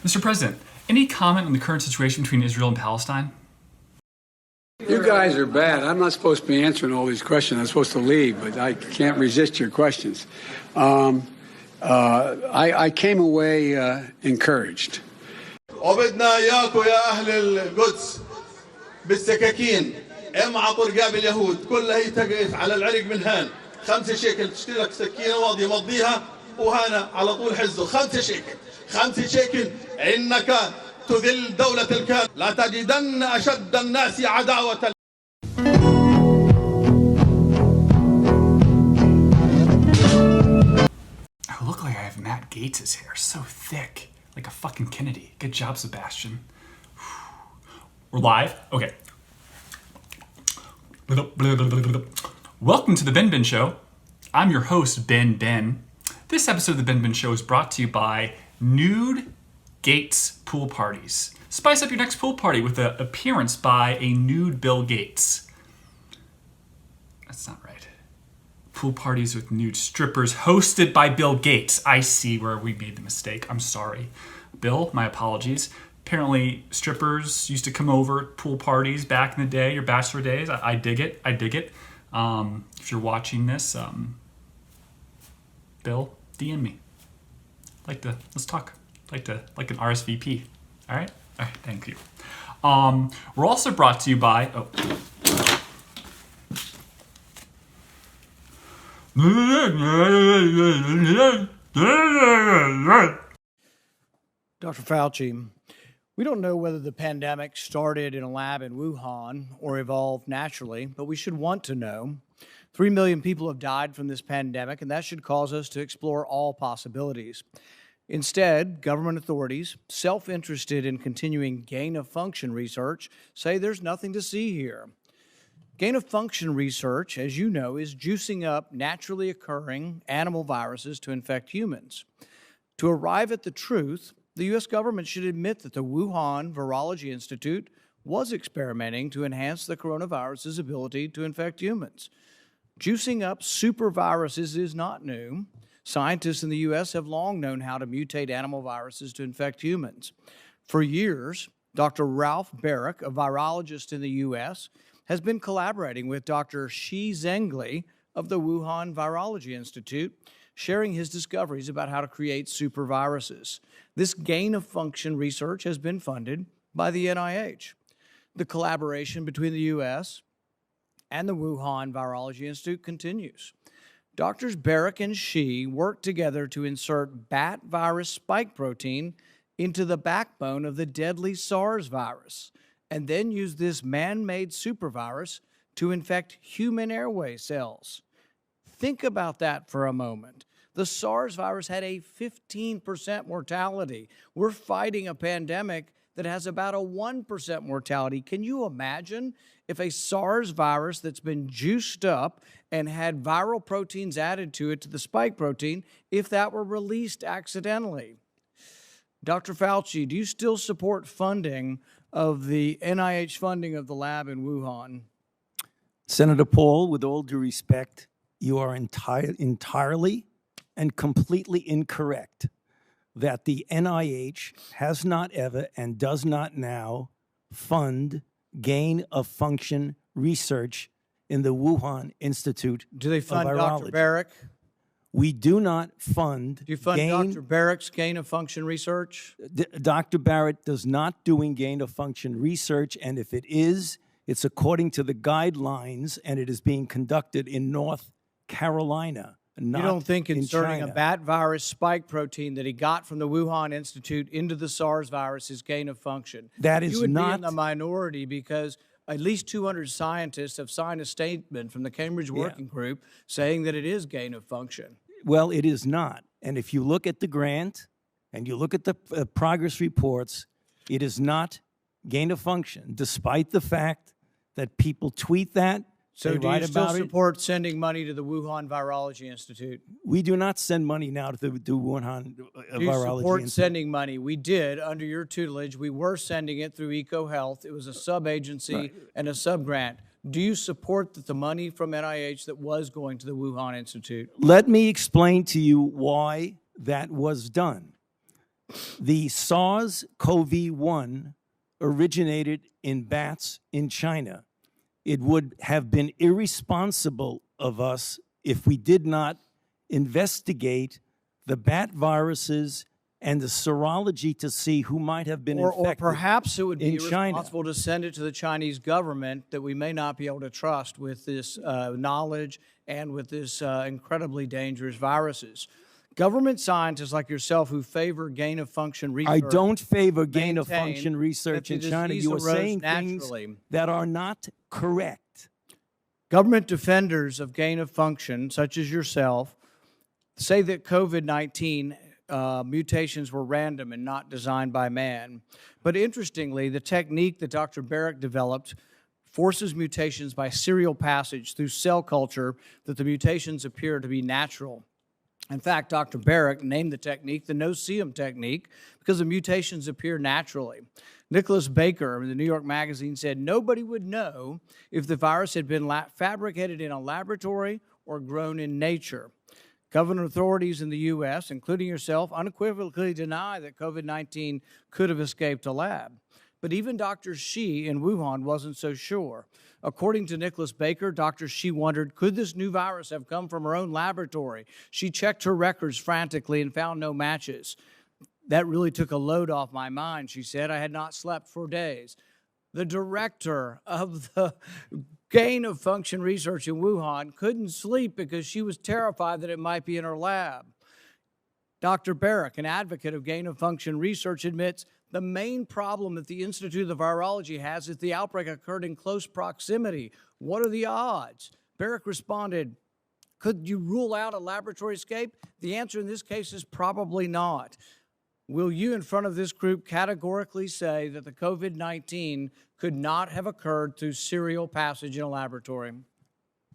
Mr. President, any comment on the current situation between Israel and Palestine? You guys are bad. I'm not supposed to be answering all these questions. I'm supposed to leave, but I can't resist your questions. I came away encouraged. وبدنا اياكم يا اهل القدس بالسكاكين امعطوا رقاب اليهود كلها هي تقف على العرق من هان 5 شيكل تشتري لك سكينه واضيه مضيها وهنا على طول حزه 5 شيكل 5 شيكل انك تذل دولة الكافر لا تجدن أشد الناس عداوة. I look like I have Matt Gates' hair, so thick, like a fucking Kennedy. Good job, Sebastian. We're live? Okay. Welcome to the Benben Show. I'm your host, Ben. This episode of the Benben Show is brought to you by Nude Gates Pool Parties. Spice up your next pool party with an appearance by a nude Bill Gates. That's not right. Pool parties with nude strippers hosted by Bill Gates. I see where we made the mistake. I'm sorry. Bill, my apologies. Apparently strippers used to come over at pool parties back in the day, your bachelor days. I dig it. If you're watching this, Bill, DM me. Let's talk. Like an RSVP. All right, thank you. We're also brought to you by Dr. Fauci, we don't know whether the pandemic started in a lab in Wuhan or evolved naturally, but we should want to know. 3 million people have died from this pandemic, and that should cause us to explore all possibilities. Instead, government authorities, self-interested in continuing gain-of-function research, say there's nothing to see here. Gain-of-function research, as you know, is juicing up naturally occurring animal viruses to infect humans. To arrive at the truth, the U.S. government should admit that the Wuhan Virology Institute was experimenting to enhance the coronavirus's ability to infect humans. Juicing up superviruses is not new. Scientists in the U.S. have long known how to mutate animal viruses to infect humans. For years, Dr. Ralph Barrick, a virologist in the U.S., has been collaborating with Dr. Shi Zhengli of the Wuhan Virology Institute, sharing his discoveries about how to create superviruses. This gain-of-function research has been funded by the NIH. The collaboration between the U.S. and the Wuhan Virology Institute continues. Doctors Barrick and Shi worked together to insert bat virus spike protein into the backbone of the deadly SARS virus, and then use this man-made supervirus to infect human airway cells. Think about that for a moment. The SARS virus had a 15% mortality. We're fighting a pandemic that has about a 1% mortality. Can you imagine if a SARS virus that's been juiced up and had viral proteins added to it, to the spike protein, if that were released accidentally? Dr. Fauci, do you still support funding of the NIH funding of the lab in Wuhan? Senator Paul, with all due respect, you are entirely and completely incorrect that the NIH has not ever and does not now fund gain-of-function research in the Wuhan Institute of Virology. Do they fund Dr. Barrick? We do not fund. Do you fund Dr. Barrick's gain-of-function research? Dr. Barrett does not doing gain-of-function research, and if it is, it's according to the guidelines, and it is being conducted in North Carolina. You don't think inserting a bat virus spike protein that he got from the Wuhan Institute into the SARS virus is gain of function? That is not. You would be in the minority because at least 200 scientists have signed a statement from the Cambridge Working Group saying that it is gain of function. Well, it is not. And if you look at the grant and you look at the progress reports, it is not gain of function, despite the fact that people tweet that. So do you still support sending money to the Wuhan Virology Institute? We do not send money now to the Wuhan Virology Institute. Do you support sending money? We did under your tutelage. We were sending it through EcoHealth. It was a sub-agency and a sub-grant. Do you support the money from NIH that was going to the Wuhan Institute? Let me explain to you why that was done. The SARS-CoV-1 originated in bats in China. It would have been irresponsible of us if we did not investigate the bat viruses and the serology to see who might have been Or infected. perhaps it would be in China. irresponsible to send it to the Chinese government that we may not be able to trust with this knowledge and with this incredibly dangerous viruses. Government scientists like yourself who favor gain-of-function research. I don't favor gain-of-function maintain research that in the China. disease You are arose saying naturally. things that are not correct. Government defenders of gain-of-function, such as yourself, say that COVID-19 mutations were random and not designed by man. But interestingly, the technique that Dr. Barrick developed forces mutations by serial passage through cell culture that the mutations appear to be natural. In fact, Dr. Barrick named the technique the no-see-'em technique because the mutations appear naturally. Nicholas Baker in the New York Magazine said nobody would know if the virus had been fabricated in a laboratory or grown in nature. Government authorities in the U.S., including yourself, unequivocally deny that COVID-19 could have escaped a lab. But even Dr. Shi in Wuhan wasn't so sure. According to Nicholas Baker, Dr. Shi wondered, could this new virus have come from her own laboratory? She checked her records frantically and found no matches. That really took a load off my mind, she said. I had not slept for days. The director of the gain-of-function research in Wuhan couldn't sleep because she was terrified that it might be in her lab. Dr. Barrick, an advocate of gain-of-function research, admits the main problem that the Institute of Virology has is the outbreak occurred in close proximity. What are the odds? Barrick responded, could you rule out a laboratory escape? The answer in this case is probably not. Will you, in front of this group, categorically say that the COVID-19 could not have occurred through serial passage in a laboratory?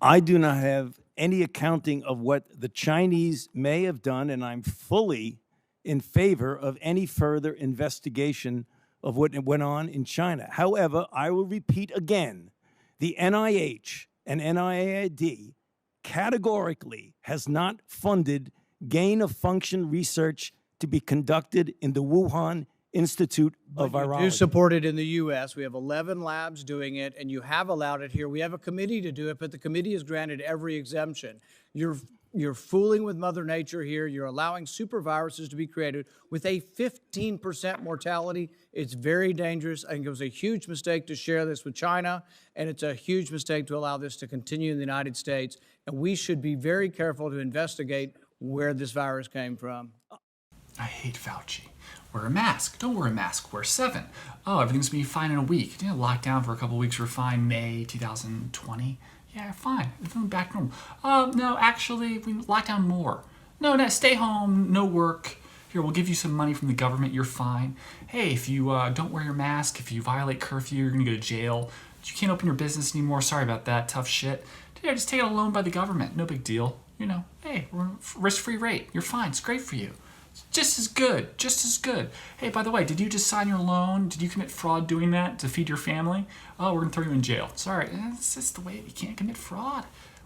I do not have any accounting of what the Chinese may have done, and I'm fully in favor of any further investigation of what went on in China. However, I will repeat again, the NIH and NIAID categorically has not funded gain-of-function research to be conducted in the Wuhan Institute of Virology. You support it in the U.S. We have 11 labs doing it, and you have allowed it here. We have a committee to do it, but the committee has granted every exemption. You're fooling with Mother Nature here. You're allowing super viruses to be created with a 15% mortality. It's very dangerous. I think it was a huge mistake to share this with China, and it's a huge mistake to allow this to continue in the United States. And we should be very careful to investigate where this virus came from. I hate Fauci. Wear a mask. Don't wear a mask. Wear 7. Oh, everything's going to be fine in a week. You know, lockdown for a couple of weeks. We're fine. May 2020. Yeah, fine. Everything back normal. No, actually, we lock down more. No, stay home. No work. Here, we'll give you some money from the government. You're fine. Hey, if you don't wear your mask, if you violate curfew, you're going to go to jail. You can't open your business anymore. Sorry about that. Tough shit. Dude, just take out a loan by the government. No big deal. You know, hey, we're risk-free rate. You're fine. It's great for you. Just as good, just as good. Hey, by the way, did you just sign your loan? Did you commit fraud doing that to feed your family? Oh, we're gonna throw you in jail. Sorry, it's just the way you can't commit fraud.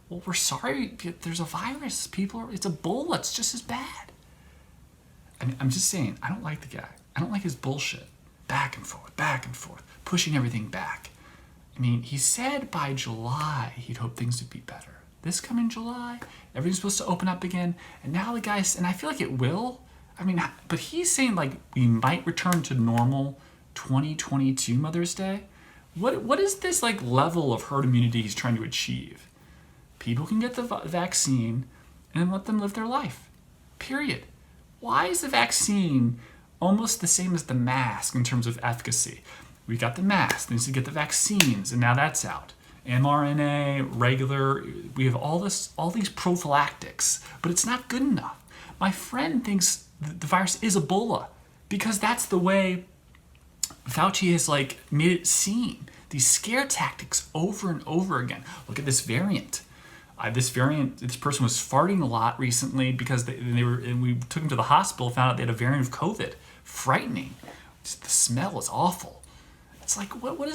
Well, we're sorry, there's a virus. It's Ebola, it's just as bad. I mean, I'm just saying, I don't like the guy. I don't like his bullshit. Back and forth, pushing everything back. I mean, he said by July he'd hope things would be better. This coming July, everything's supposed to open up again, and now the guy's, and I feel like it will. I mean, but he's saying like we might return to normal 2022 Mother's Day. What is this like level of herd immunity he's trying to achieve? People can get the vaccine and let them live their life. Period. Why is the vaccine almost the same as the mask in terms of efficacy? We got the mask, then we need to get the vaccines, and now that's out. mRNA, regular, we have all these prophylactics, but it's not good enough. My friend thinks the virus is Ebola because that's the way Fauci has like made it seem. These scare tactics over and over again. Look at this variant. This person was farting a lot recently because and we took him to the hospital, found out they had a variant of COVID. Frightening. Just the smell is awful. It's like, what are you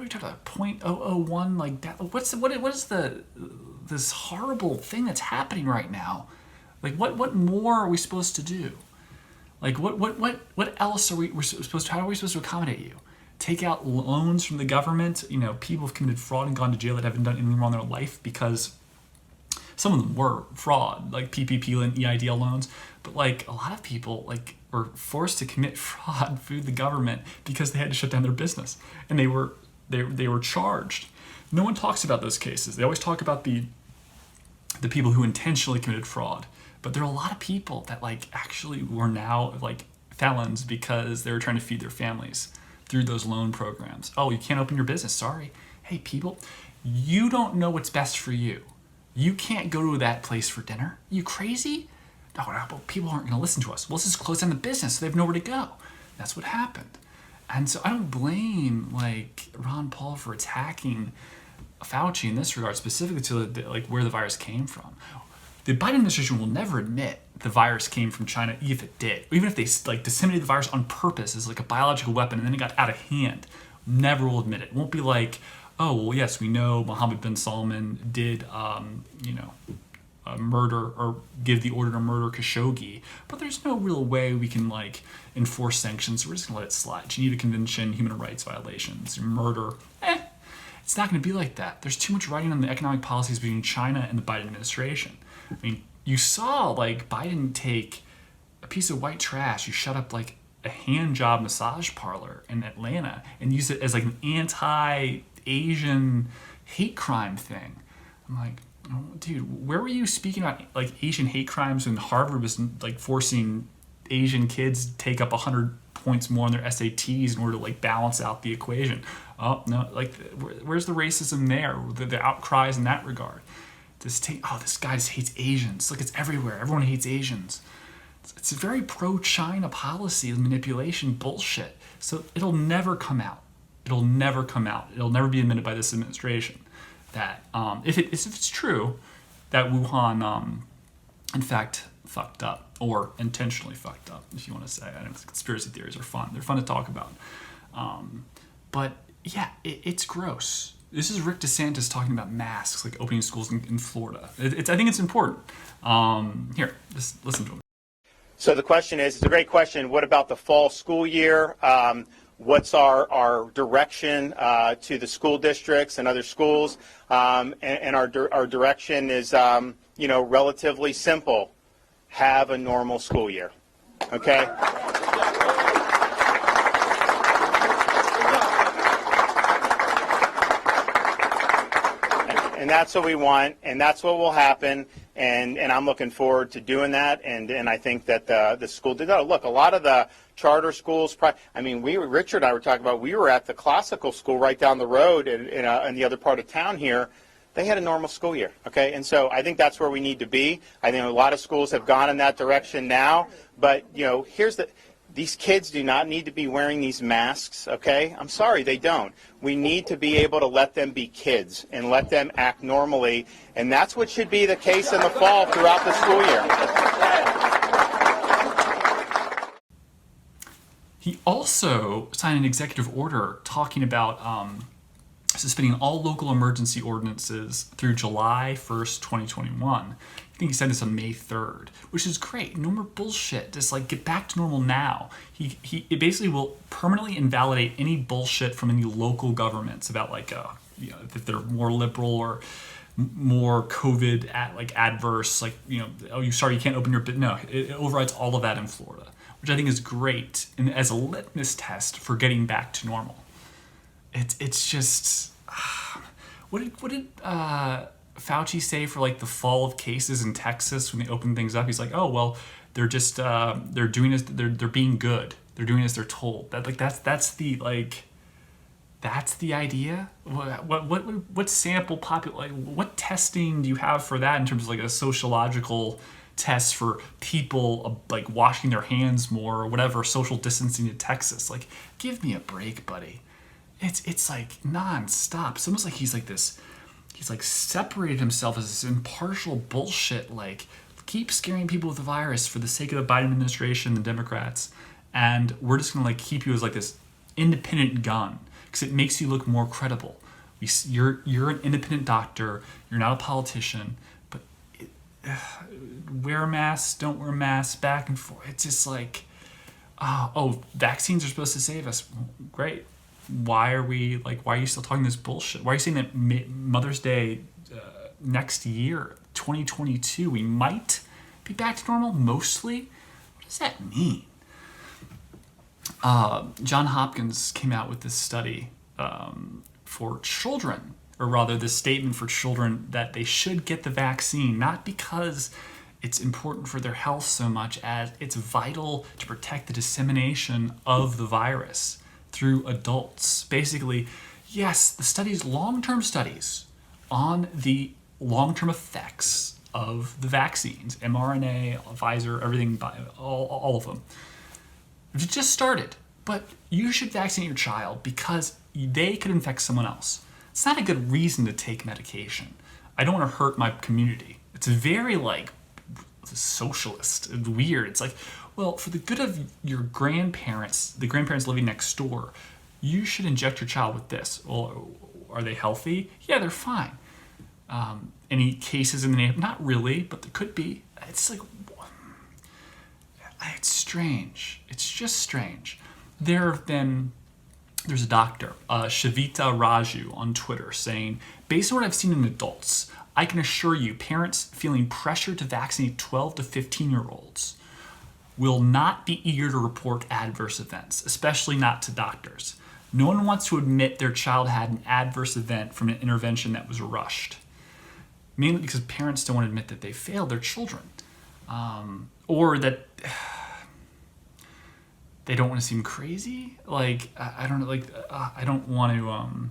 talking about? 0.001 like that? What is this horrible thing that's happening right now? Like, what more are we supposed to do? Like what else are we're supposed to? How are we supposed to accommodate you? Take out loans from the government? People have committed fraud and gone to jail that haven't done anything wrong in their life because some of them were fraud, like PPP and EIDL loans. But like a lot of people were forced to commit fraud through the government because they had to shut down their business, and they were charged. No one talks about those cases. They always talk about the people who intentionally committed fraud. But there are a lot of people that actually were now felons because they were trying to feed their families through those loan programs. Oh, you can't open your business. Sorry. Hey, people, you don't know what's best for you. You can't go to that place for dinner. You crazy? No, but people aren't going to listen to us. Well, let's just close down the business so they have nowhere to go. That's what happened. And so I don't blame Ron Paul for attacking Fauci in this regard, specifically to where the virus came from. The Biden administration will never admit the virus came from China, even if it did. Even if they disseminated the virus on purpose as a biological weapon and then it got out of hand. Never will admit it. It won't be like, oh, well, yes, we know Mohammed bin Salman did, murder or give the order to murder Khashoggi, but there's no real way we can enforce sanctions. So we're just gonna let it slide. Geneva Convention, human rights violations, murder. It's not going to be like that. There's too much writing on the economic policies between China and the Biden administration. I mean, you saw Biden take a piece of white trash. You shut up a hand job massage parlor in Atlanta and use it as an anti-Asian hate crime thing. I'm like, oh, dude, where were you speaking about Asian hate crimes when Harvard was forcing Asian kids to take up 100 points more on their SATs in order to balance out the equation? Oh no, where's the racism there? The outcries in that regard. This guy just hates Asians. Look, it's everywhere. Everyone hates Asians. It's a very pro-China policy of manipulation bullshit. So it'll never come out. It'll never come out. It'll never be admitted by this administration that if it's true that Wuhan in fact fucked up, or intentionally fucked up, if you want to say. I know conspiracy theories are fun. They're fun to talk about. But yeah, it's gross. This is Rick DeSantis talking about masks, opening schools in Florida. I think it's important. Here, just listen to him. So the question is, it's a great question. What about the fall school year? What's our direction to the school districts and other schools? And our direction is, relatively simple. Have a normal school year. Okay? And that's what we want, and that's what will happen, and I'm looking forward to doing that, and I think that the school did that. Look, a lot of the charter schools, Richard and I were talking about, we were at the classical school right down the road in the other part of town here. They had a normal school year, okay? And so I think that's where we need to be. I think a lot of schools have gone in that direction now, but, these kids do not need to be wearing these masks, okay? I'm sorry, they don't. We need to be able to let them be kids and let them act normally, and that's what should be the case in the fall throughout the school year. He also signed an executive order talking about suspending all local emergency ordinances through July 1st, 2021. I think he said this on May 3rd, which is great. No more bullshit. Just get back to normal now. It basically will permanently invalidate any bullshit from any local governments about if they're more liberal or more COVID adverse. You can't open your business. No, it overrides all of that in Florida, which I think is great and as a litmus test for getting back to normal. It's just what did Fauci say for the fall of cases in Texas when they opened things up? He's like, oh well, they're just they're doing this, they're being good, they're doing as they're told. That's the idea. What sample what testing do you have for that in terms of a sociological test for people washing their hands more or whatever, social distancing in Texas? Give me a break, buddy. It's nonstop. It's almost he's separated himself as this impartial bullshit, keep scaring people with the virus for the sake of the Biden administration, the Democrats, and we're just gonna keep you as this independent gun because it makes you look more credible. You're an independent doctor. You're not a politician, but wear masks, don't wear masks, back and forth. It's just Vaccines are supposed to save us. Great. Why are you still talking this bullshit? Why are you saying that Mother's Day next year, 2022, we might be back to normal mostly? What does that mean? John Hopkins came out with this study for children, or rather this statement for children that they should get the vaccine, not because it's important for their health so much as it's vital to protect the dissemination of the virus through adults. Basically, yes, the studies, long-term studies on the long-term effects of the vaccines, mRNA, Pfizer, everything, all of them, it just started. But you should vaccinate your child because they could infect someone else. It's not a good reason to take medication. I don't want to hurt my community. It's very socialist and weird. It's like, well, for the good of your grandparents, the grandparents living next door, you should inject your child with this. Well, are they healthy? Yeah, they're fine. Any cases in the neighborhood? Not really, but there could be. It's like, it's strange. It's just strange. There's a doctor, Shavita Raju, on Twitter saying, based on what I've seen in adults, I can assure you parents feeling pressure to vaccinate 12 to 15-year-olds will not be eager to report adverse events, especially not to doctors. No one wants to admit their child had an adverse event from an intervention that was rushed, mainly because parents don't want to admit that they failed their children, or that they don't want to seem crazy. I don't know. I don't want to.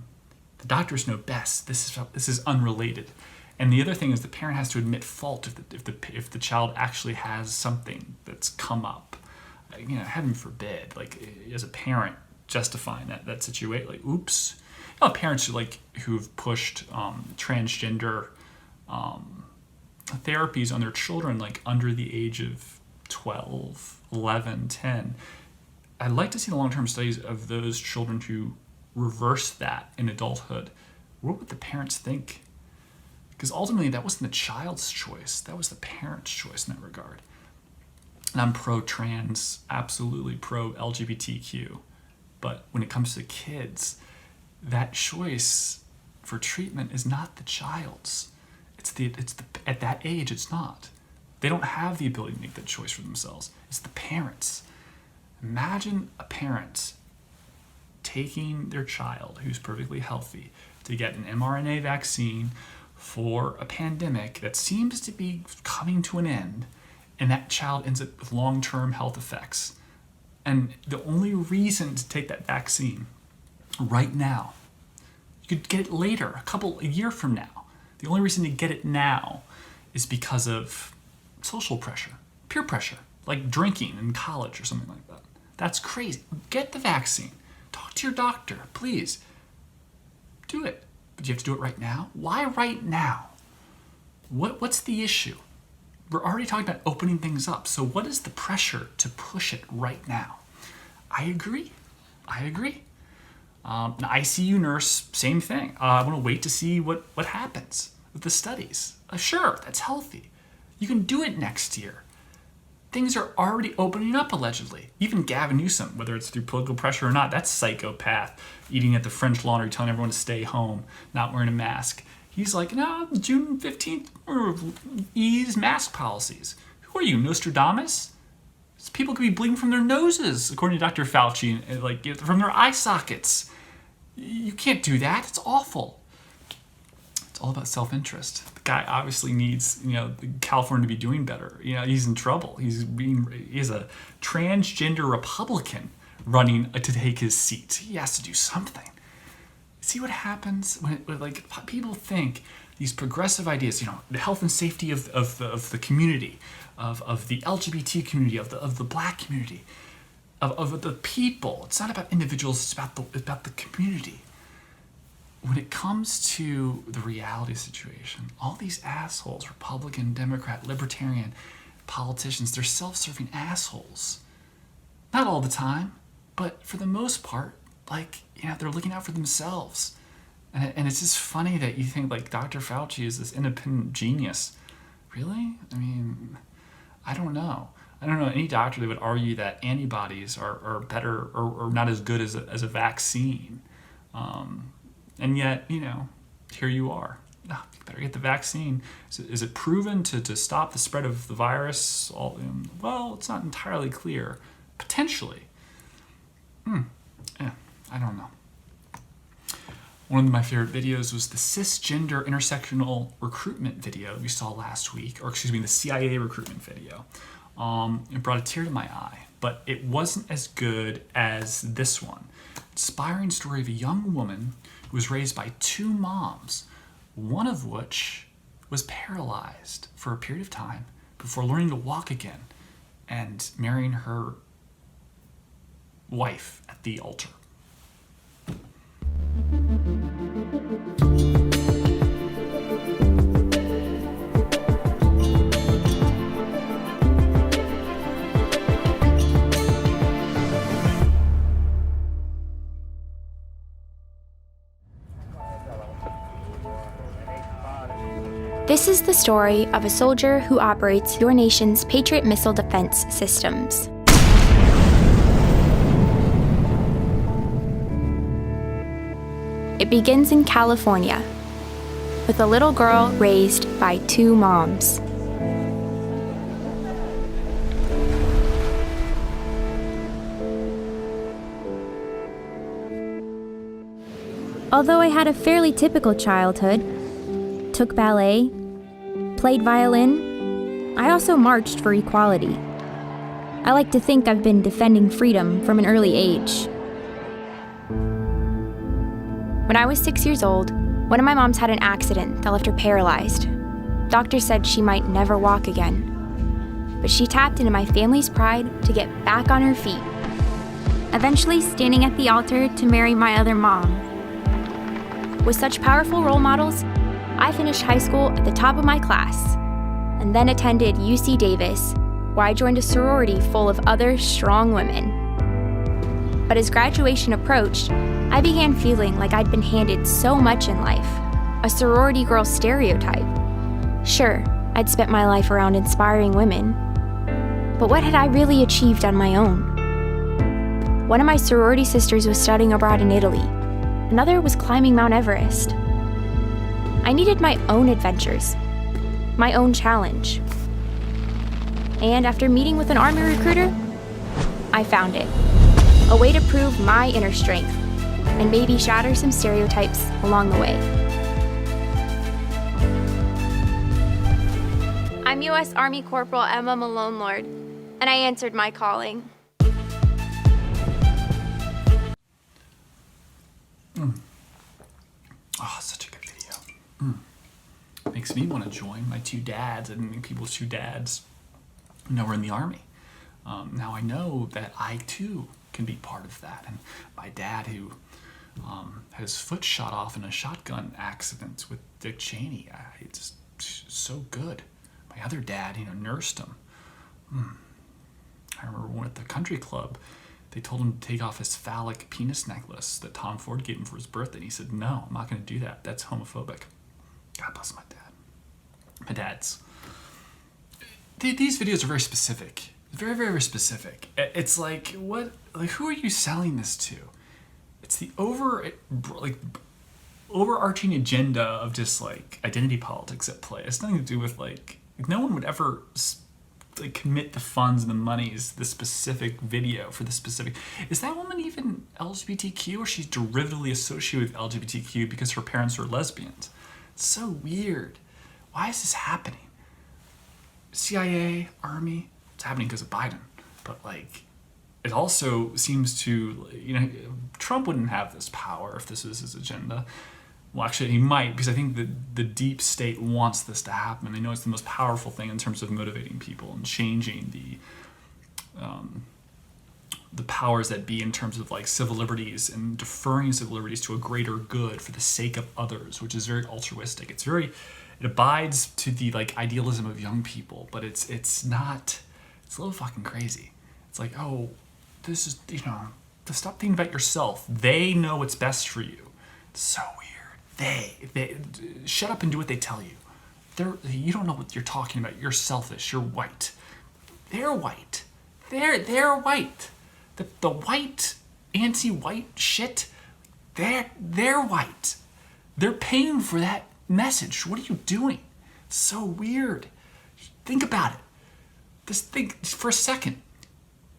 The doctors know best. This is unrelated. And the other thing is the parent has to admit fault if the child actually has something that's come up. Heaven forbid, as a parent, justifying that situation, oops. Parents who've pushed transgender therapies on their children, under the age of 12, 11, 10. I'd like to see the long-term studies of those children who reverse that in adulthood. What would the parents think? Because ultimately, that wasn't the child's choice. That was the parent's choice in that regard. And I'm pro-trans, absolutely pro-LGBTQ. But when it comes to kids, that choice for treatment is not the child's. At that age, it's not. They don't have the ability to make that choice for themselves. It's the parents. Imagine a parent taking their child who's perfectly healthy to get an mRNA vaccine for a pandemic that seems to be coming to an end, and that child ends up with long-term health effects. And the only reason to take that vaccine right now, you could get it later, a year from now. The only reason to get it now is because of social pressure, peer pressure, like drinking in college or something like that. That's crazy. Get the vaccine. Talk to your doctor, please. Do it. But you have to do it right now? Why right now? What's the issue? We're already talking about opening things up. So what is the pressure to push it right now? I agree. An ICU nurse, same thing. I want to wait to see what happens with the studies. Sure, that's healthy. You can do it next year. Things are already opening up, allegedly. Even Gavin Newsom, whether it's through political pressure or not, that's psychopath, eating at the French Laundry, telling everyone to stay home, not wearing a mask. He's like, no, June 15th, ease mask policies. Who are you, Nostradamus? People could be bleeding from their noses, according to Dr. Fauci, and from their eye sockets. You can't do that. It's awful. It's all about self-interest. The guy obviously needs, California to be doing better. He's in trouble. He's a transgender Republican running to take his seat. He has to do something. See what happens when people think these progressive ideas, the health and safety of the community, of the LGBT community, of the black community, of the people. It's not about individuals. It's about the community. When it comes to the reality situation, all these assholes, Republican, Democrat, Libertarian politicians, they're self-serving assholes. Not all the time, but for the most part, they're looking out for themselves. And it's just funny that you think Dr. Fauci is this independent genius. Really? I mean, I don't know. I don't know any doctor that would argue that antibodies are better or not as good as a vaccine. And yet, here you are. Oh, you better get the vaccine. Is it proven to stop the spread of the virus? Well, it's not entirely clear. Potentially. Yeah, I don't know. One of my favorite videos was the cisgender intersectional recruitment video we saw last week, or excuse me, the CIA recruitment video. It brought a tear to my eye, but it wasn't as good as this one. Inspiring story of a young woman who was raised by two moms, one of which was paralyzed for a period of time before learning to walk again and marrying her wife at the altar. This is the story of a soldier who operates your nation's Patriot missile defense systems. It begins in California, with a little girl raised by two moms. Although I had a fairly typical childhood, took ballet, played violin, I also marched for equality. I like to think I've been defending freedom from an early age. When I was 6 years old, one of my moms had an accident that left her paralyzed. Doctors said she might never walk again. But she tapped into my family's pride to get back on her feet, eventually standing at the altar to marry my other mom. With such powerful role models, I finished high school at the top of my class, and then attended UC Davis, where I joined a sorority full of other strong women. But as graduation approached, I began feeling like I'd been handed so much in life, a sorority girl stereotype. Sure, I'd spent my life around inspiring women, but what had I really achieved on my own? One of my sorority sisters was studying abroad in Italy. Another was climbing Mount Everest. I needed my own adventures, my own challenge. And after meeting with an Army recruiter, I found it. A way to prove my inner strength and maybe shatter some stereotypes along the way. I'm U.S. Army Corporal Emma Malone Lord, and I answered my calling. Oh, such a good video. Makes me want to join my two dads and people's two dads were in the Army. Now I know that I too can be part of that. And my dad, who had his foot shot off in a shotgun accident with Dick Cheney, it's so good. My other dad, nursed him. I remember when at the country club, they told him to take off his phallic penis necklace that Tom Ford gave him for his birthday. And he said, "No, I'm not going to do that. That's homophobic." God bless my dad. My dads. These videos are very specific. Very, very, very specific. It's like, what? Like, who are you selling this to? It's the overarching agenda of just like identity politics at play. It's nothing to do with no one would ever commit the funds and the monies to the specific video for the specific. Is that woman even LGBTQ, or she's derivatively associated with LGBTQ because her parents are lesbians? It's so weird. Why is this happening? CIA, Army, it's happening because of Biden. But it also seems to, Trump wouldn't have this power if this was his agenda. Well, actually, he might, because I think the deep state wants this to happen. They know it's the most powerful thing in terms of motivating people and changing the powers that be in terms of civil liberties and deferring civil liberties to a greater good for the sake of others, which is very altruistic. It abides to the idealism of young people, but it's not. It's a little fucking crazy. It's this is to stop thinking about yourself. They know what's best for you. It's so weird. They shut up and do what they tell you. You don't know what you're talking about. You're selfish. You're white. they're white. They're white. The white, anti-white shit, they're white. They're paying for that message. What are you doing? It's so weird. Think about it. Just think for a second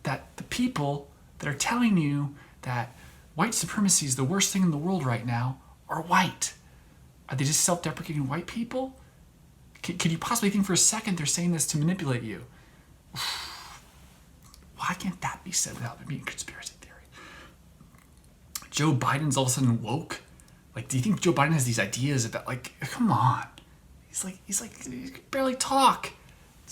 that the people that are telling you that white supremacy is the worst thing in the world right now are white. Are they just self-deprecating white people? Could you possibly think for a second they're saying this to manipulate you? Why can't that be said without it being conspiracy theory? Joe Biden's all of a sudden woke. Like, do you think Joe Biden has these ideas about, like, come on? He's like, he can barely talk.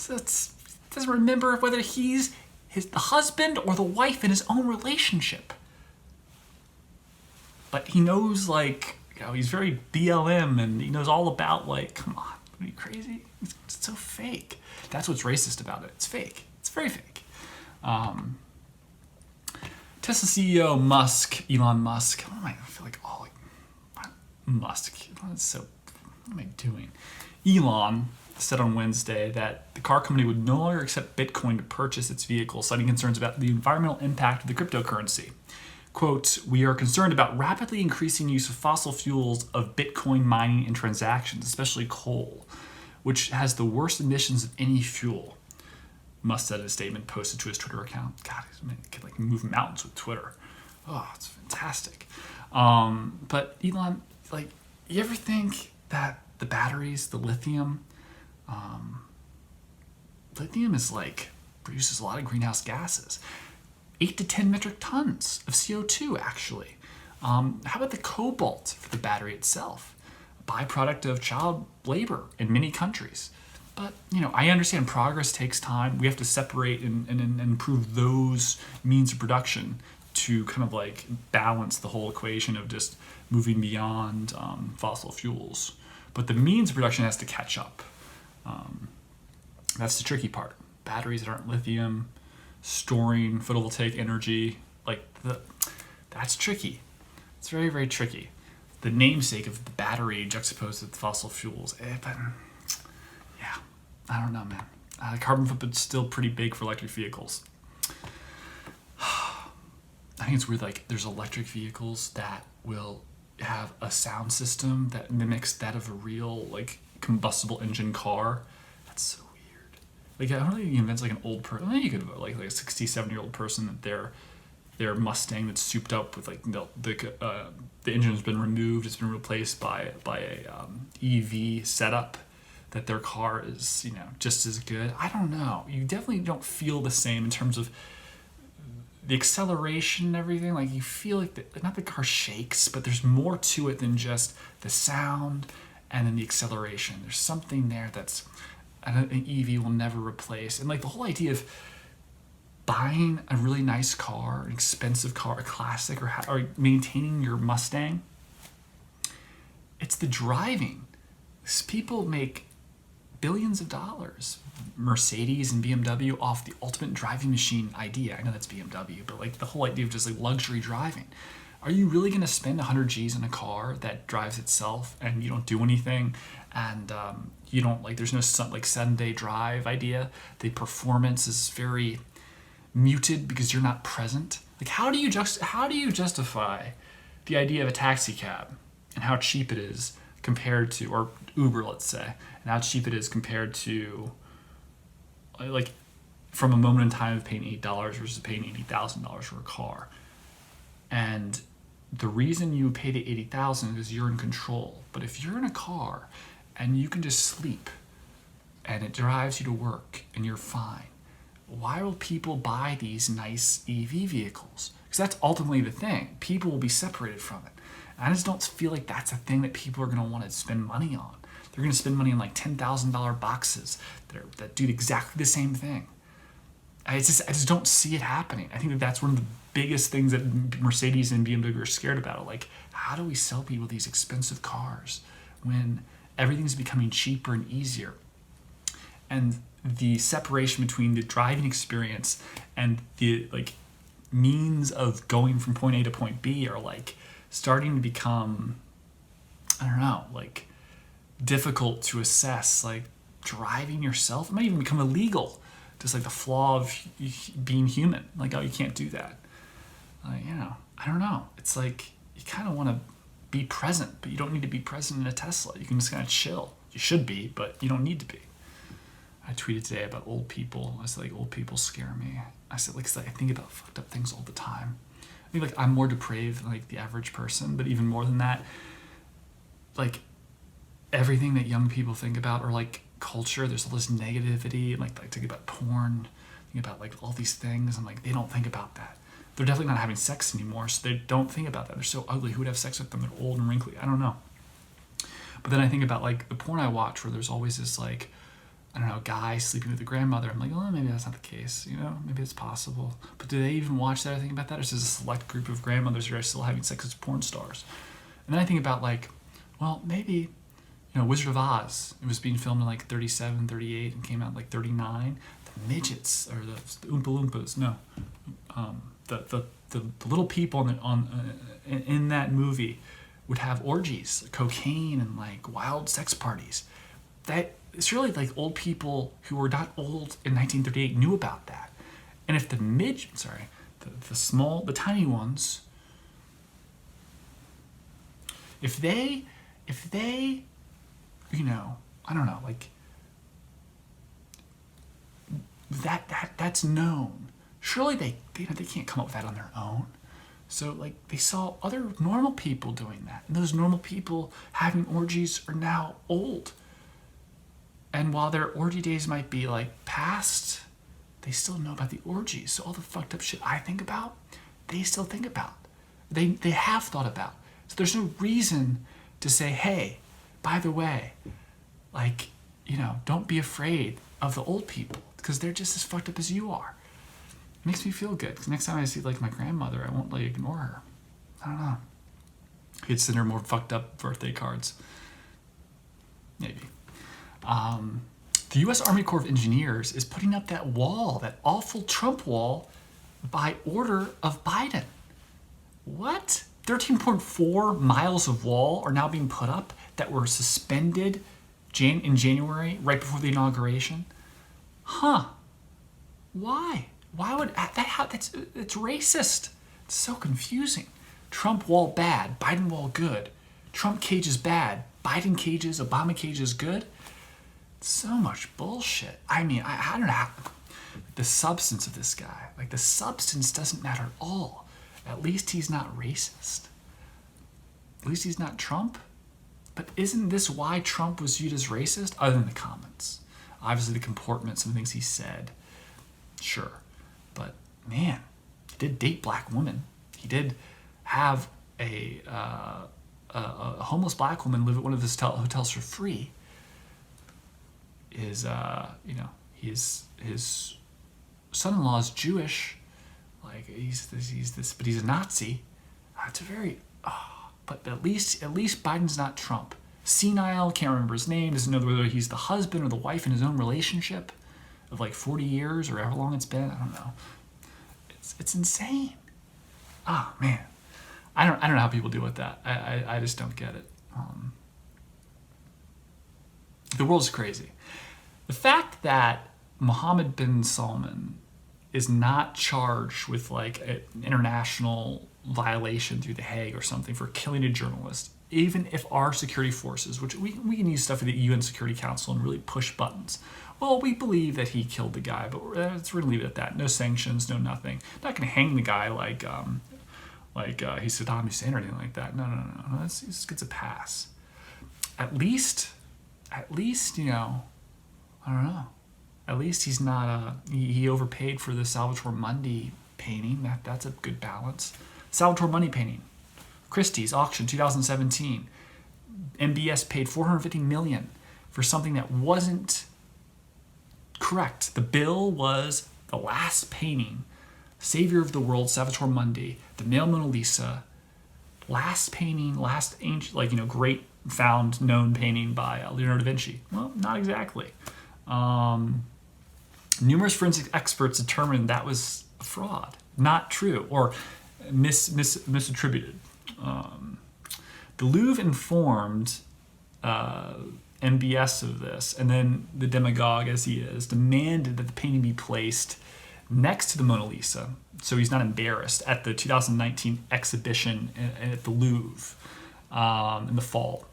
Doesn't remember whether he's the husband or the wife in his own relationship. But he knows, like, he's very BLM and he knows all about, like, come on, are you crazy? It's so fake. That's what's racist about it. It's fake. It's very fake. Tesla CEO Elon Musk. I feel like Musk. What am I doing? Elon said on Wednesday that the car company would no longer accept Bitcoin to purchase its vehicles, citing concerns about the environmental impact of the cryptocurrency. Quote, "We are concerned about rapidly increasing use of fossil fuels of Bitcoin mining and transactions, especially coal, which has the worst emissions of any fuel," Musk said in a statement posted to his Twitter account. God, he could like move mountains with Twitter. Oh, it's fantastic. But Elon, like, you ever think that the batteries, the lithium is like produces a lot of greenhouse gases, 8 to 10 metric tons of CO2 actually. How about the cobalt for the battery itself? A byproduct of child labor in many countries. But, I understand progress takes time. We have to separate and improve those means of production to kind of like balance the whole equation of just moving beyond fossil fuels. But the means of production has to catch up. That's the tricky part. Batteries that aren't lithium, storing photovoltaic energy, that's tricky. It's very, very tricky. The namesake of the battery juxtaposed with fossil fuels. But yeah, I don't know, man. Carbon footprint's still pretty big for electric vehicles. I think it's weird, like, there's electric vehicles that will have a sound system that mimics that of a real, like, combustible engine car. That's so weird. Like, I don't think you invent, like, an old person. You could, like a 60, 70-year-old person that their Mustang that's souped up with, like, the engine has been removed, it's been replaced by a EV setup, that their car is, just as good. I don't know. You definitely don't feel the same in terms of the acceleration and everything. Like, you feel like not the car shakes, but there's more to it than just the sound and then the acceleration. There's something there that's an EV will never replace. And like the whole idea of buying a really nice car, an expensive car, a classic, or maintaining your Mustang, it's the driving. People make billions of dollars, Mercedes and BMW, off the ultimate driving machine idea. I know that's BMW, but like the whole idea of just like luxury driving. Are you really going to spend 100 G's on a car that drives itself and you don't do anything, and you don't, like, there's no Sunday drive idea? The performance is very muted because you're not present. Like, how do you justify the idea of a taxi cab and how cheap it is compared to, or Uber, let's say, and how cheap it is compared to, like, from a moment in time of paying $8 versus paying $80,000 for a car? And the reason you pay the $80,000 is you're in control. But if you're in a car and you can just sleep and it drives you to work and you're fine, why will people buy these nice EV vehicles? Because that's ultimately the thing. People will be separated from it. I just don't feel like that's a thing that people are going to want to spend money on. They're going to spend money on like $10,000 boxes that do exactly the same thing. I just don't see it happening. I think that's one of the biggest things that Mercedes and BMW are scared about. Like, how do we sell people these expensive cars when everything's becoming cheaper and easier? And the separation between the driving experience and the like means of going from point A to point B are like starting to become, I don't know, like difficult to assess. Like, driving yourself, it might even become illegal just like the flaw of being human. Like, oh, you can't do that. You know, I don't know. It's like you kind of want to be present, but you don't need to be present in a Tesla. You can just kind of chill. You should be, but you don't need to be. I tweeted today about old people. I said, like, old people scare me. I said, like, 'cause I think about fucked up things all the time. I think, like, I'm more depraved than, like, the average person, but even more than that, like, everything that young people think about, or, like, culture, there's all this negativity, and, like, I think about porn, think about, like, all these things, and, like, they don't think about that. They're definitely not having sex anymore, so they don't think about that. They're so ugly. Who would have sex with them? They're old and wrinkly. I don't know. But then I think about, like, the porn I watch where there's always this, like, I don't know, guy sleeping with a grandmother. I'm like, oh, maybe that's not the case. You know, maybe it's possible. But do they even watch that or think about that? Or is this a select group of grandmothers who are still having sex with porn stars? And then I think about, like, well, maybe, you know, Wizard of Oz. It was being filmed in, like, 37, 38 and came out in, like, 39. The midgets, or the Oompa Loompas, no. The little people in that movie would have orgies, cocaine, and, like, wild sex parties. That surely, like, old people who were not old in 1938 knew about that. And if the tiny ones, if they, you know, I don't know, like, that's known. Surely they can't come up with that on their own. So, like, they saw other normal people doing that. And those normal people having orgies are now old. And while their orgy days might be, like, past, they still know about the orgies. So all the fucked up shit I think about, they still think about. They have thought about. So there's no reason to say, hey, by the way, like, you know, don't be afraid of the old people, because they're just as fucked up as you are. It makes me feel good, because next time I see, like, my grandmother, I won't, like, ignore her. I don't know. I could send her more fucked up birthday cards. Maybe. The U.S. Army Corps of Engineers is putting up that wall, that awful Trump wall, by order of Biden. What? 13.4 miles of wall are now being put up that were suspended in January, right before the inauguration? Huh. Why? Why would that? It's racist. It's so confusing. Trump wall bad, Biden wall good. Trump cage is bad, Biden cages, Obama cage is good. So much bullshit. I mean, I don't know how, the substance of this guy. Like, the substance doesn't matter at all. At least he's not racist. At least he's not Trump. But isn't this why Trump was viewed as racist? Other than the comments. Obviously the comportment, some things he said. Sure. But, man, he did date black women. He did have a homeless black woman live at one of his hotels for free. His son-in-law is Jewish. Like, he's this, but he's a Nazi. It's a very, but at least Biden's not Trump. Senile, can't remember his name, doesn't know whether he's the husband or the wife in his own relationship of, like, 40 years or however long it's been. I don't know. It's insane. Oh, man. I don't know how people deal with that. I just don't get it. The world's crazy. The fact that Mohammed bin Salman is not charged with, like, an international violation through The Hague or something for killing a journalist, even if our security forces, which we can use stuff for the UN Security Council and really push buttons. Well, we believe that he killed the guy, but we're going to leave it at that. No sanctions, no nothing. Not going to hang the guy like he's Saddam Hussein or anything like that. No. He just gets a pass. At least, you know, I don't know. At least he's not he overpaid for the Salvatore Mundi painting. That's a good balance. Salvatore Mundi painting. Christie's auction 2017. MBS paid $450 million for something that wasn't correct. The bill was the last painting, Savior of the World, Salvatore Mundi, the male Mona Lisa, last painting, last ancient, like, you know, great found known painting by Leonardo da Vinci. Well, not exactly. Numerous forensic experts determined that was a fraud, not true, or misattributed. The Louvre informed MBS of this, and then the demagogue as he is, demanded that the painting be placed next to the Mona Lisa, so he's not embarrassed, at the 2019 exhibition at the Louvre in the fall,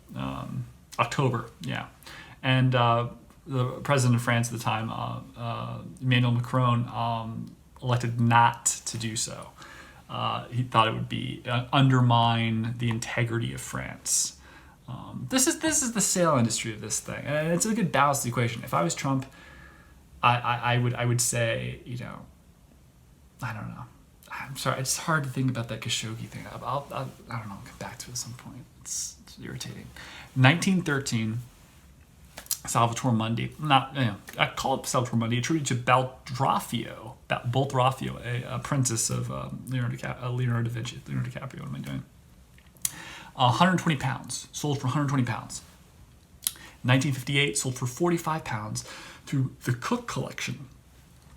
October, yeah. And the president of France at the time, Emmanuel Macron, elected not to do so. He thought it would be undermine the integrity of France. This is the sale industry of this thing, and it's a good balanced equation. If I was Trump, I would say, you know, I don't know. I'm sorry, it's hard to think about that Khashoggi thing. I don't know. I'll come back to it at some point. It's irritating. 1913. Salvator Mundi, I call it Salvator Mundi, attributed to Boltraffio, a apprentice of Leonardo da Vinci. Leonardo DiCaprio, what am I doing? 120 pounds, sold for 120 pounds. 1958, sold for 45 pounds through the Cook Collection.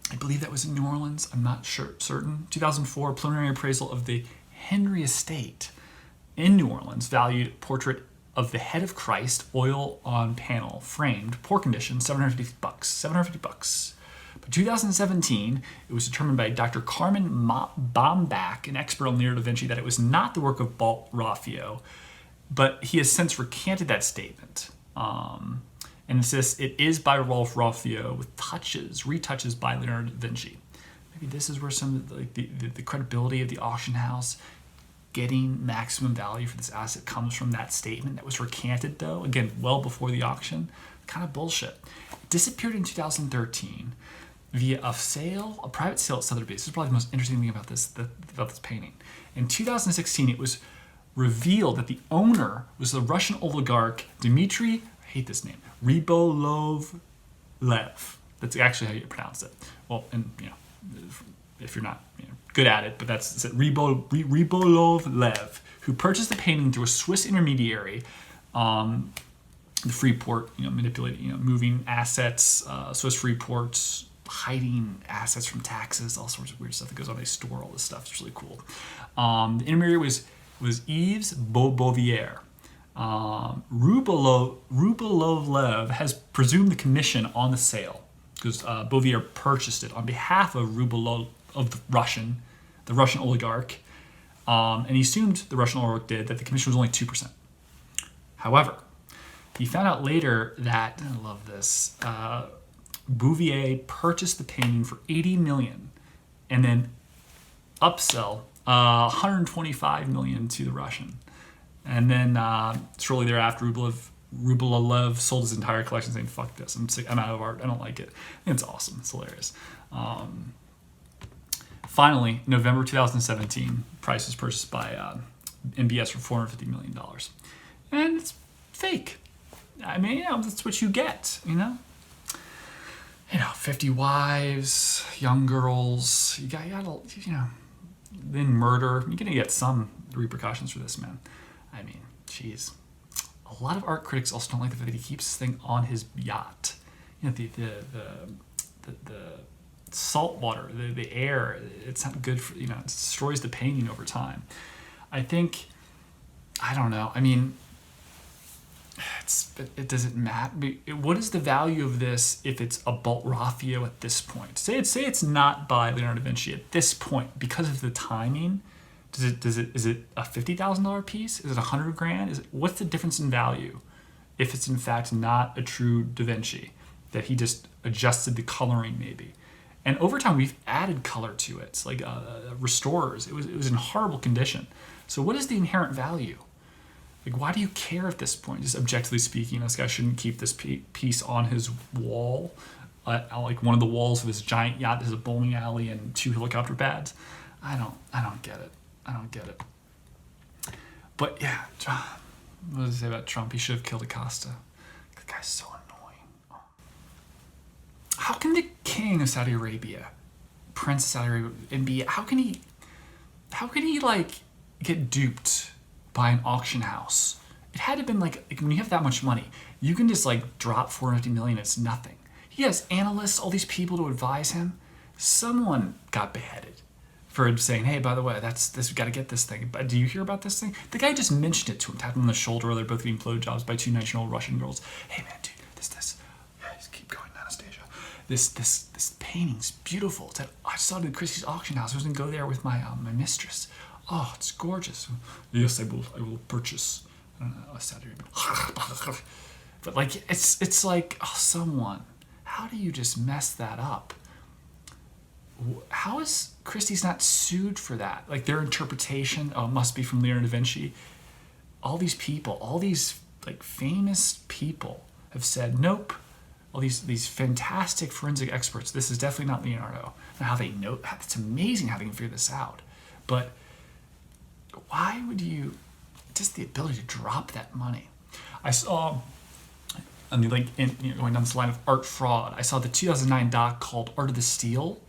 I believe that was in New Orleans. I'm not certain. 2004, preliminary appraisal of the Henry Estate in New Orleans valued portrait of the head of Christ, oil on panel, framed, poor condition, $750. $750. But 2017, it was determined by Dr. Carmen Baumbach, an expert on Leonardo da Vinci, that it was not the work of Boltraffio, but he has since recanted that statement. And insists it is by Boltraffio with retouches by Leonardo da Vinci. Maybe this is where some of the credibility of the auction house getting maximum value for this asset comes from that statement that was recanted, though, again, well before the auction. Kind of bullshit. It disappeared in 2013 via a private sale at Sotheby's. This is probably the most interesting thing about this painting. In 2016, it was revealed that the owner was the Russian oligarch Dmitry, I hate this name, Rybolovlev. That's actually how you pronounce it. Well, and if you're not good at it, but that's it. Rybolovlev, who purchased the painting through a Swiss intermediary, the Freeport, manipulating, moving assets, Swiss Freeports, hiding assets from taxes, all sorts of weird stuff that goes on. They store all this stuff. It's really cool. The intermediary was Yves Bouvier. Rybolovlev has presumed the commission on the sale because Bouvier purchased it on behalf of Rybolov, of the Russian oligarch, and he assumed the Russian oligarch did that the commission was only 2%. However, he found out later that, and I love this, Bouvier purchased the painting for $80 million and then upsell $125 million to the Russian. And then shortly thereafter, Rybolovlev sold his entire collection saying, fuck this, I'm sick, I'm out of art, I don't like it. I think it's awesome, it's hilarious. Finally, November 2017, price was purchased by MBS for $450 million. And it's fake. I mean, that's what you get, 50 wives, young girls, you gotta, then murder. You're gonna get some repercussions for this, man. I mean, geez. A lot of art critics also don't like the fact that he keeps this thing on his yacht. The salt water, the air, it's not good for, it destroys the painting over time. I don't know. I mean, it doesn't matter. What is the value of this if it's a Boltraffio at this point? Say it's not by Leonardo da Vinci at this point because of the timing. Is it a $50,000 piece? Is it $100,000? What's the difference in value if it's in fact not a true Da Vinci, that he just adjusted the coloring maybe? And over time we've added color to it. It's like restorers. It was in horrible condition. So what is the inherent value? Like, why do you care at this point? Just objectively speaking, this guy shouldn't keep this piece on his wall, like one of the walls of his giant yacht. There's a bowling alley and 2 helicopter pads. I don't get it. I don't get it. But yeah, what does it say about Trump? He should have killed Acosta. The guy's so annoying. How can the king of Saudi Arabia, Prince of Saudi Arabia, and be? How can he like get duped by an auction house? It had to have been like when you have that much money, you can just like drop $450 million. It's nothing. He has analysts, all these people to advise him. Someone got beheaded for saying, hey, by the way, that's this, we got to get this thing. But do you hear about this thing? The guy just mentioned it to him, tapped him on the shoulder. They're both getting blowjobs by 2 19-year-old Russian girls. Hey, man, dude, this. Yeah, just keep going, Anastasia. This painting's beautiful. I saw it at Christie's auction house. I was going to go there with my mistress. Oh, it's gorgeous. Yes, I will purchase. I don't know. I sat here. But like, it's like, oh, someone, how do you just mess that up? How is Christie's not sued for that? Like, their interpretation, oh, it must be from Leonardo da Vinci. All these people, all these like famous people have said, nope. All these fantastic forensic experts, this is definitely not Leonardo. And how they know, it's amazing how they can figure this out. But why would you, just the ability to drop that money? I saw, I mean, like, going down this line of art fraud, I saw the 2009 doc called Art of the Steal.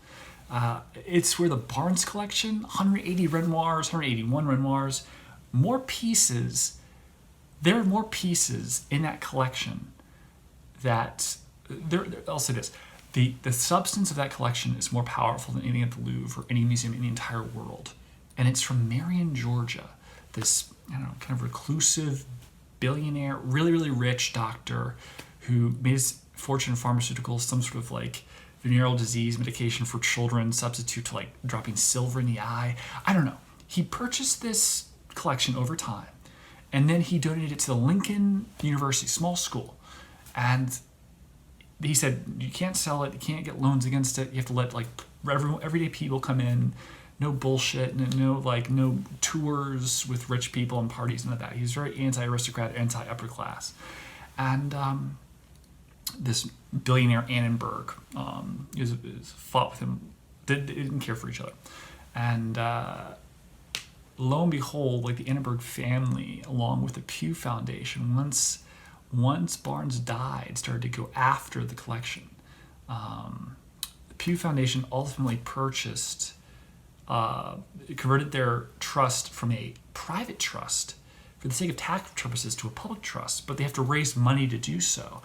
It's where the Barnes collection, 180 Renoirs, 181 Renoirs, more pieces. There are more pieces in that collection that, I'll say this, the substance of that collection is more powerful than anything at the Louvre or any museum in the entire world. And it's from Marion, Georgia, this, kind of reclusive billionaire, really, really rich doctor who made his fortune in pharmaceuticals, some sort of like venereal disease medication for children, substitute to like dropping silver in the eye. I don't know. He purchased this collection over time, and then he donated it to the Lincoln University, small school. And he said, you can't sell it, you can't get loans against it, you have to let like everyday people come in, no bullshit, no tours with rich people and parties, none of that. He's very anti-aristocrat, anti-upper class. And this billionaire Annenberg is fought with him, didn't care for each other. And lo and behold, like the Annenberg family, along with the Pew Foundation, once Barnes died, started to go after the collection. The Pew Foundation ultimately purchased, converted their trust from a private trust for the sake of tax purposes to a public trust, but they have to raise money to do so.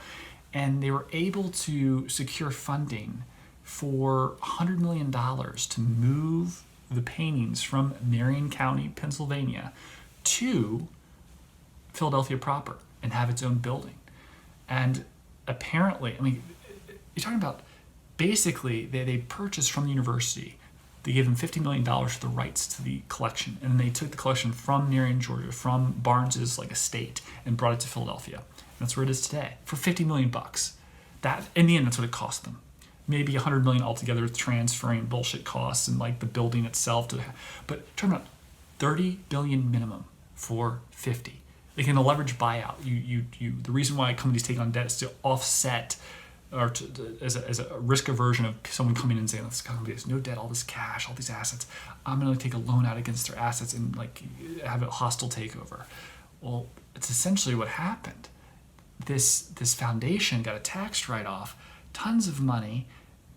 And they were able to secure funding for $100 million to move the paintings from Marion County, Pennsylvania, to Philadelphia proper and have its own building. And apparently, I mean, you're talking about, basically, they purchased from the university. They gave them $50 million for the rights to the collection, and they took the collection from Marion, Georgia, from Barnes's like estate, and brought it to Philadelphia. And that's where it is today for $50 million. That, in the end, that's what it cost them. Maybe $100 million altogether with transferring bullshit costs and like the building itself but talking about $30 billion minimum for 50. Like in a leverage buyout, the reason why companies take on debt is to offset or as a risk aversion of someone coming in and saying, this company has no debt, all this cash, all these assets. I'm going to take a loan out against their assets and like have a hostile takeover. Well, it's essentially what happened. This foundation got a tax write-off, tons of money,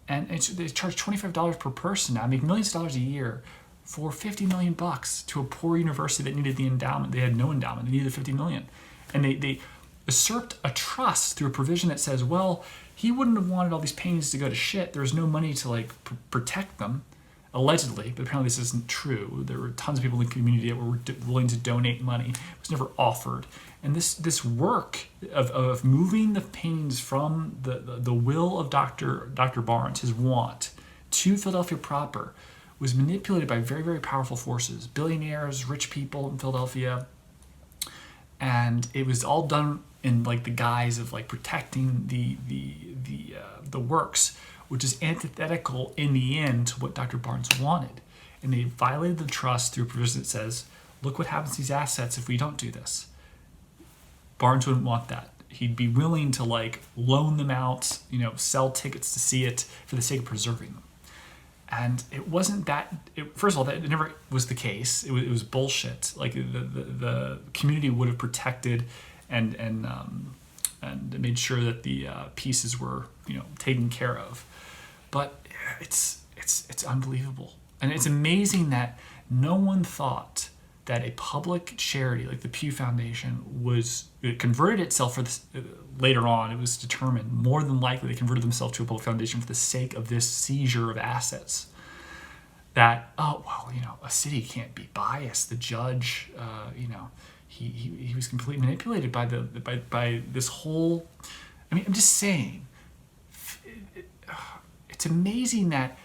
and they charge $25 per person now, make millions of dollars a year for $50 million to a poor university that needed the endowment. They had no endowment. They needed $50 million. And they usurped a trust through a provision that says, well, he wouldn't have wanted all these paintings to go to shit. There was no money to like protect them, allegedly, but apparently this isn't true. There were tons of people in the community that were willing to donate money. It was never offered. And this work of moving the paintings from the will of Dr. Barnes, his want, to Philadelphia proper, was manipulated by very, very powerful forces, billionaires, rich people in Philadelphia. And it was all done in like the guise of like protecting the works, which is antithetical in the end to what Dr. Barnes wanted. And they violated the trust through a provision that says, look what happens to these assets if we don't do this. Barnes wouldn't want that. He'd be willing to like loan them out, sell tickets to see it for the sake of preserving them. And it wasn't that. First of all, that never was the case. It was bullshit. Like the community would have protected and made sure that the pieces were taken care of. But it's unbelievable, and it's amazing that no one thought that a public charity like the Pew Foundation it converted itself for this. Later on, it was determined more than likely they converted themselves to a public foundation for the sake of this seizure of assets. that, oh, well, a city can't be biased. The judge, he was completely manipulated by this whole. I mean, I'm just saying. It's amazing that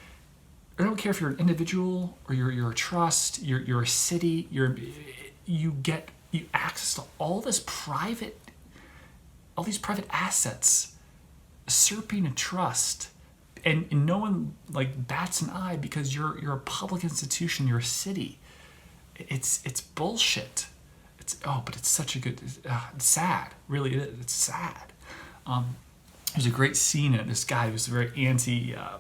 I don't care if you're an individual or you're a trust, you're a city, you access to all these private assets, usurping a trust. And no one bats an eye because you're a public institution, you're a city. It's bullshit. But it's such a good. It's sad, really. It's sad. There's a great scene in it. This guy was very anti. There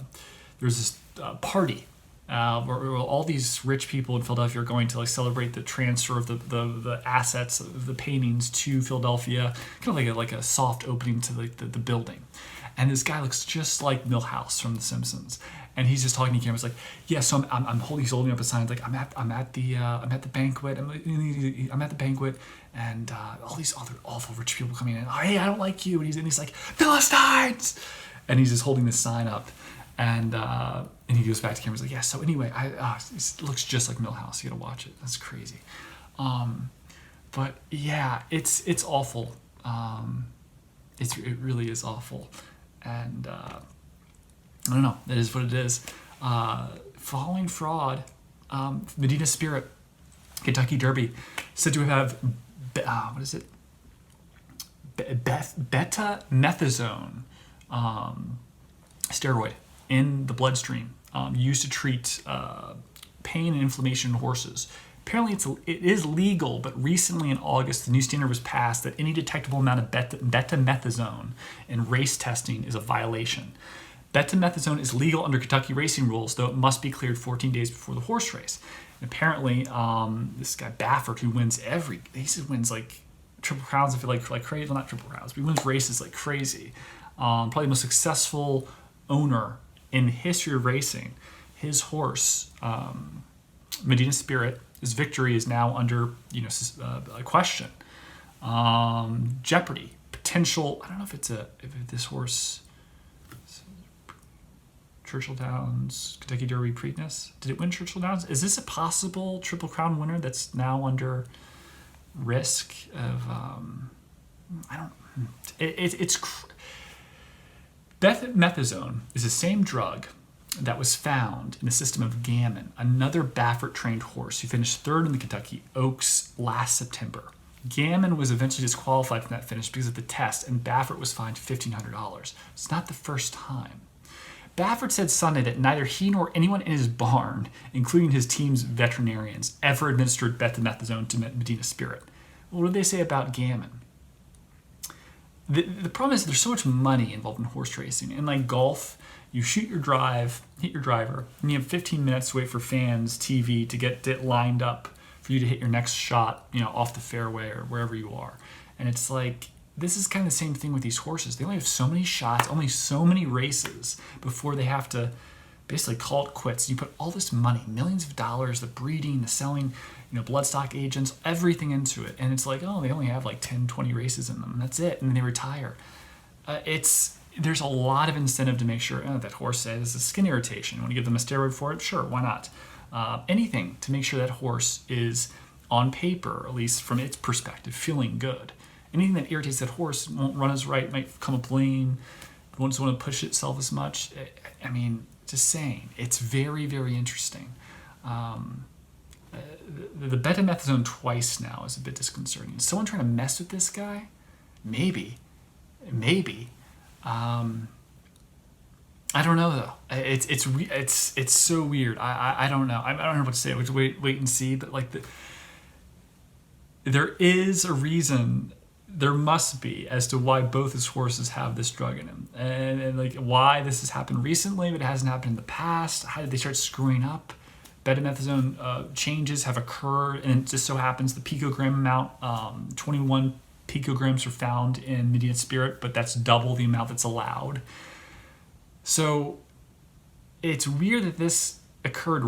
was this party where all these rich people in Philadelphia are going to celebrate the transfer of the assets of the paintings to Philadelphia, kind of like a soft opening to the building. And this guy looks just like Milhouse from The Simpsons, and he's just talking to cameras like, "Yeah, so he's holding up a sign like I'm at the banquet, I'm at the banquet, and all these other awful rich people coming in. Oh, hey, I don't like you," and he's like, "Philistines," and he's just holding this sign up, and he goes back to cameras like, "Yeah, so anyway, it looks just like Milhouse. You gotta watch it. That's crazy." But yeah, it's awful. It really is awful. And I don't know. That is what it is. Following fraud, Medina Spirit, Kentucky Derby, said to have what is it? Betamethasone steroid in the bloodstream, used to treat pain and inflammation in horses. Apparently, it is legal, but recently in August, the new standard was passed that any detectable amount of betamethasone in race testing is a violation. Betamethasone is legal under Kentucky racing rules, though it must be cleared 14 days before the horse race. And apparently, this guy Baffert, who wins he wins Triple Crowns, I feel like crazy. Well, not Triple Crowns, but he wins races like crazy. Probably the most successful owner in the history of racing. His horse, Medina Spirit, his victory is now under a question. Jeopardy, potential. I don't know if this horse, Churchill Downs, Kentucky Derby Preakness. Did it win Churchill Downs? Is this a possible Triple Crown winner that's now under risk of? I don't. It's Betamethasone is the same drug that was found in the system of Gammon, another Baffert-trained horse who finished third in the Kentucky Oaks last September. Gammon was eventually disqualified from that finish because of the test, and Baffert was fined $1,500. It's not the first time. Baffert said Sunday that neither he nor anyone in his barn, including his team's veterinarians, ever administered betamethasone to Medina Spirit. What did they say about Gammon? The problem is there's so much money involved in horse racing. And like golf, you shoot your drive, hit your driver, and you have 15 minutes to wait for fans, TV to get it lined up for you to hit your next shot, off the fairway or wherever you are. And it's like, this is kind of the same thing with these horses. They only have so many shots, only so many races before they have to basically call it quits. You put all this money, millions of dollars, the breeding, the selling, bloodstock agents, everything into it. And it's like, oh, they only have 10, 20 races in them. And that's it. And then they retire. There's a lot of incentive to make sure that horse has a skin irritation. You want to give them a steroid for it? Sure, why not? Anything to make sure that horse is, on paper, at least from its perspective, feeling good. Anything that irritates that horse, won't run as right, might come up lame, won't want to push itself as much. I mean, just saying, it's very, very interesting. The betamethasone twice now is a bit disconcerting. Is someone trying to mess with this guy? Maybe. I don't know though. It's so weird. I don't know. I don't know what to say. We have to wait and see. But there is a reason. There must be as to why both his horses have this drug in them, and why this has happened recently, but it hasn't happened in the past. How did they start screwing up? Betamethasone changes have occurred, and it just so happens the picogram amount, 21 picograms are found in Medina Spirit, but that's double the amount that's allowed. So it's weird that this occurred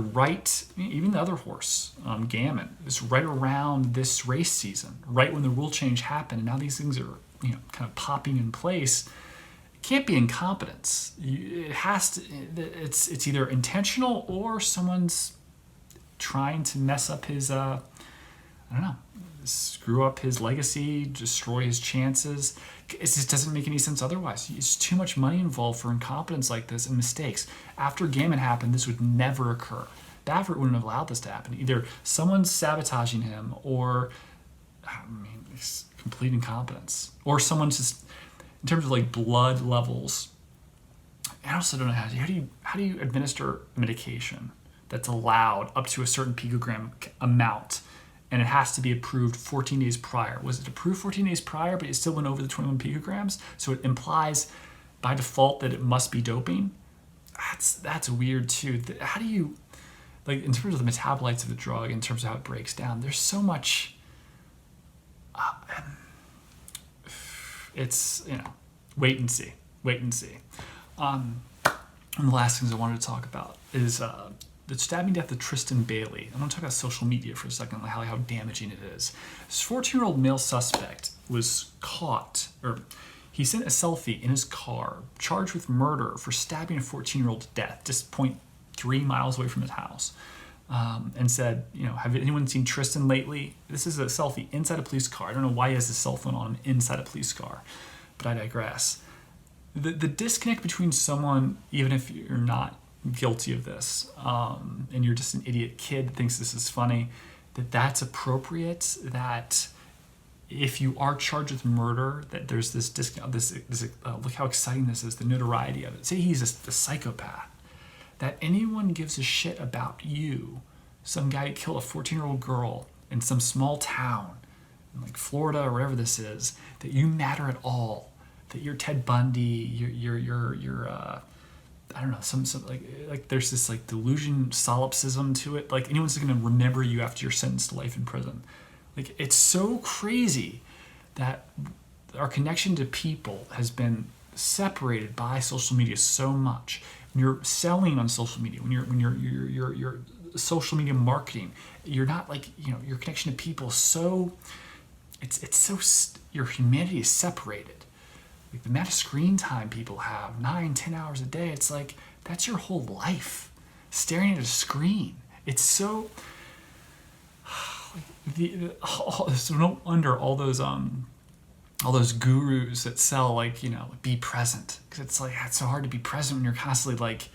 even the other horse, Gammon, is right around this race season, right when the rule change happened, and now these things are kind of popping in place. can't be incompetence. It has to. It's either intentional or someone's trying to mess up his. I don't know. Screw up his legacy, destroy his chances. It just doesn't make any sense otherwise. It's too much money involved for incompetence like this and mistakes. After Gaiman happened, this would never occur. Baffert wouldn't have allowed this to happen. Either someone's sabotaging him, or it's complete incompetence, or someone's just, in terms of like blood levels. I also don't know how do you administer medication that's allowed up to a certain picogram amount, and it has to be approved 14 days prior. Was it approved 14 days prior, but it still went over the 21 picograms? So it implies by default that it must be doping. That's weird too. How do you, like, in terms of the metabolites of the drug, in terms of how it breaks down, there's so much. It's, wait and see. And the last things I wanted to talk about is the stabbing death of Tristan Bailey. I want to talk about social media for a second, like how damaging it is. This 14-year-old male suspect was caught, or he sent a selfie in his car, charged with murder for stabbing a 14-year-old to death, just 0.3 miles away from his house, and said, have anyone seen Tristan lately? This is a selfie inside a police car. I don't know why he has his cell phone on him inside a police car, but I digress. The disconnect between someone, even if you're not guilty of this, and you're just an idiot kid that thinks this is funny, that's appropriate, that if you are charged with murder, that there's this discount, look how exciting this is, the notoriety of it. Say he's a psychopath, that anyone gives a shit about you, some guy who killed a 14-year-old girl in some small town, in like Florida or wherever this is, that you matter at all, that you're Ted Bundy, you're I don't know, some like there's this like delusion, solipsism to it. Like anyone's going to remember you after you're sentenced to life in prison. Like it's so crazy that our connection to people has been separated by social media so much. When you're selling on social media, when you're social media marketing, you're not like, your connection to people your humanity is separated. Like the amount of screen time people have, 9-10 hours a day, it's like that's your whole life, staring at a screen. It's so so no wonder all those gurus that sell be present, because it's like it's so hard to be present when you're constantly like,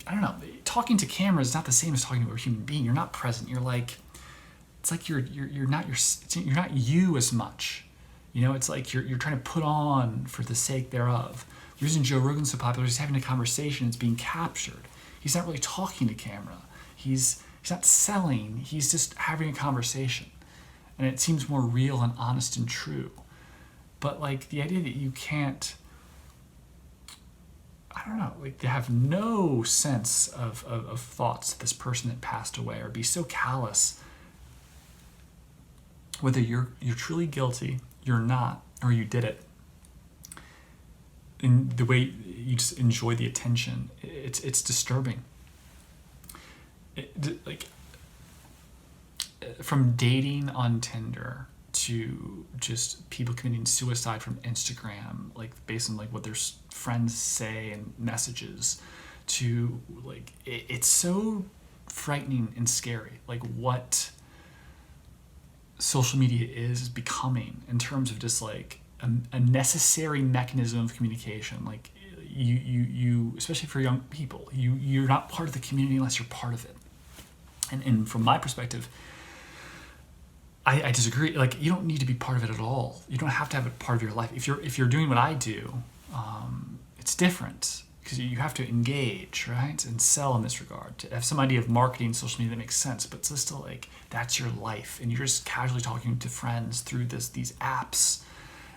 I don't know, talking to cameras is not the same as talking to a human being. You're not present. You're like, it's like you're not you as much. It's like you're trying to put on for the sake thereof. The reason Joe Rogan's so popular is he's having a conversation. It's being captured. He's not really talking to camera. He's not selling. He's just having a conversation, and it seems more real and honest and true. But like the idea that you can't, I don't know, like to have no sense of thoughts to this person that passed away, or be so callous, whether you're truly guilty, you're not, or you did it, in the way you just enjoy the attention, it's disturbing. From dating on Tinder to just people committing suicide from Instagram, like based on like what their friends say and messages, to like it's so frightening and scary, like what social media is becoming in terms of just like a necessary mechanism of communication. Like you especially for young people, you're not part of the community unless you're part of it. And from my perspective, I disagree. Like you don't need to be part of it at all. You don't have to have it part of your life. If you're doing what I do, it's different, because you have to engage, right, and sell in this regard, to have some idea of marketing social media that makes sense. But it's still like that's your life, and you're just casually talking to friends through these apps,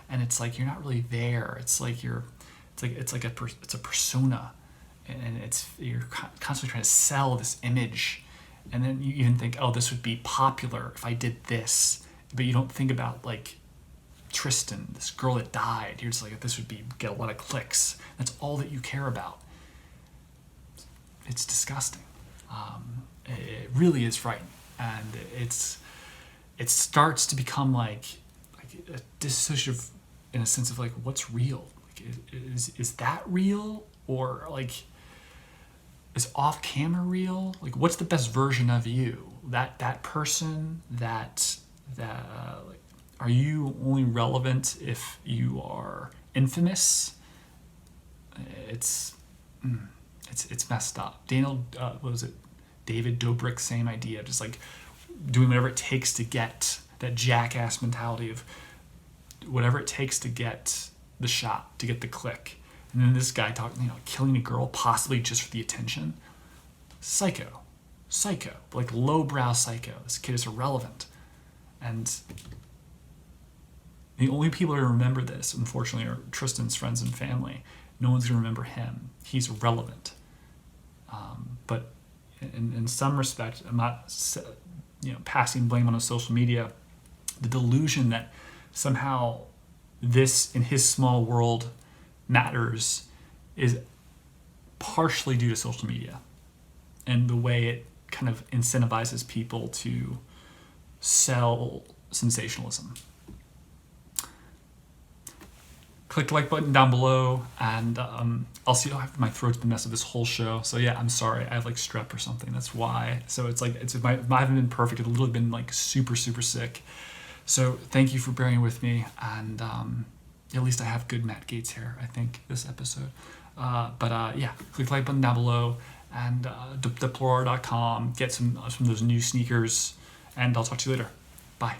and it's like you're not really there. It's like it's a persona, and you're constantly trying to sell this image, and then you even think, oh, this would be popular if I did this, but you don't think about like Tristan, this girl that died. You're just like, this would get a lot of clicks. That's all that you care about. It's disgusting. It really is frightening, and it starts to become like a dissociative, in a sense of like what's real. Like Is that real, or like is off camera real? Like, what's the best version of you? That person that like, are you only relevant if you are infamous? It's messed up. What was it? David Dobrik, same idea. Just like doing whatever it takes to get that jackass mentality of whatever it takes to get the shot, to get the click. And then this guy talking, killing a girl possibly just for the attention. Psycho, like lowbrow psycho. This kid is irrelevant, and the only people who remember this, unfortunately, are Tristan's friends and family. No one's gonna remember him. He's irrelevant. But in some respect, I'm not, passing blame on his social media. The delusion that somehow this in his small world matters is partially due to social media and the way it kind of incentivizes people to sell sensationalism. Click the like button down below, and I'll see. My throat's been messed up this whole show, so yeah, I'm sorry. I have like strep or something. That's why. So I haven't been perfect. I've literally been like super sick. So thank you for bearing with me, and at least I have good Matt Gaetz hair, I think, this episode. Yeah, click the like button down below, and Deplorables.com. Get some of those new sneakers, and I'll talk to you later. Bye.